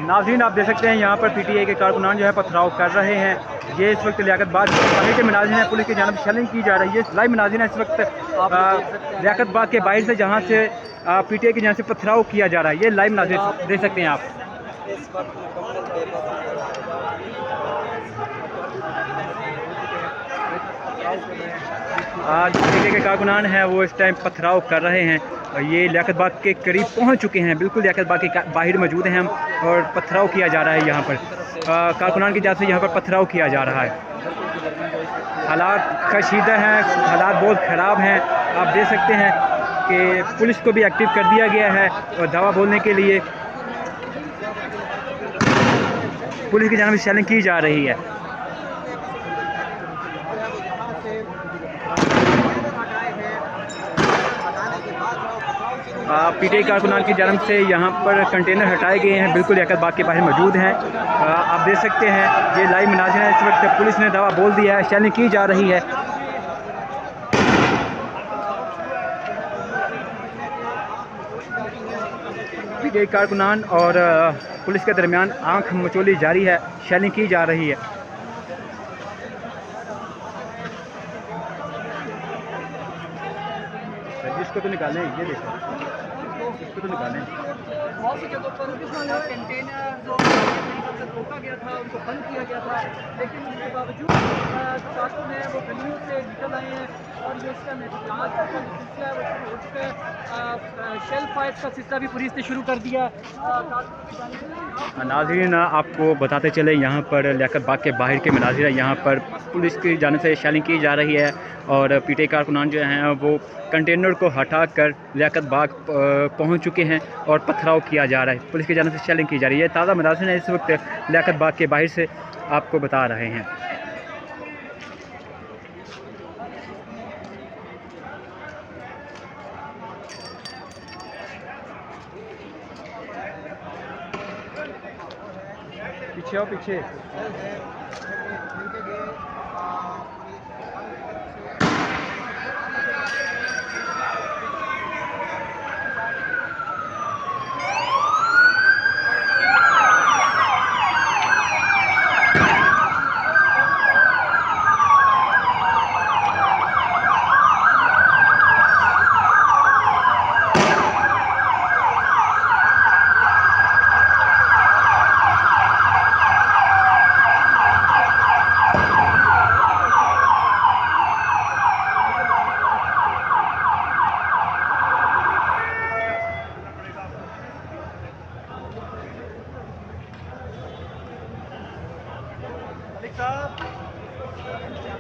नाज़रीन, आप देख सकते हैं यहाँ पर पीटीआई के कारकुनान जो है पथराव कर रहे हैं। ये इस वक्त लियाकत बाग बाहर के मनाजिर हैं, पुलिस की जानब से शेलिंग की जा रही है। लाइव मनाजिर हैं इस वक्त लियाकत बाग के बाहर से, जहाँ से पीटीआई की जानब से पथराव किया जा रहा है। ये लाइव मनाजिर देख सकते हैं आप। इस वक्त मुकम्मल आज पीटीआई के कारकुनान हैं वो इस टाइम पथराव कर रहे हैं। ये लियाकत बाग के करीब पहुंच चुके हैं, बिल्कुल लियाकत बाग के बाहर मौजूद हैं हम, और पथराव किया जा रहा है यहाँ पर। कारकुनान की जात से यहाँ पर पथराव किया जा रहा है। हालात कशीदा हैं, हालात बहुत ख़राब हैं। आप देख सकते हैं कि पुलिस को भी एक्टिव कर दिया गया है और दवा बोलने के लिए पुलिस की जानब से शेलिंग की जा रही है। पीटीआई कारकुनान की जानब से यहाँ पर कंटेनर हटाए गए हैं, बिल्कुल लियाकत बाग के बाहर मौजूद हैं। आप देख सकते हैं ये लाइव मनाज़िर हैं। इस वक्त पुलिस ने दवा बोल दिया है, शेलिंग की जा रही है। पीटीआई कारकुनान और पुलिस के दरमियान आंख मचोली जारी है, शेलिंग की जा रही है। जिसको तो निकालें, ये देखो, इसको तो निकालें। बहुत सी जगहों पर कंटेनर जो रोका गया था उनको बंद किया गया था, लेकिन उसके बावजूद कारकुन हैं वो गलियों से निकल आए हैं और जो इसका एहतजाज का जो सिलसिला है वो शुरू हो चुका है। शेल फाइट का सिलसिला भी पुलिस ने शुरू कर दिया। नाज़रीन, आपको बताते चले यहाँ पर लियाकत बाग के बाहर के मनाज़िर है। यहाँ पर पुलिस की जानिब से शेलिंग की जा रही है और पीटीआई कारकुनान जो हैं वो कंटेनर को हटा कर लियाकत बाग पहुँच चुके हैं और पथराव किया जा रहा है। पुलिस की जानिब से शेलिंग की जा रही है। ताज़ा मनाज़िर है इस वक्त लियाकत बाग के बाहर से आपको बता रहे हैं। पीछे आओ, पीछे। मलिक साहब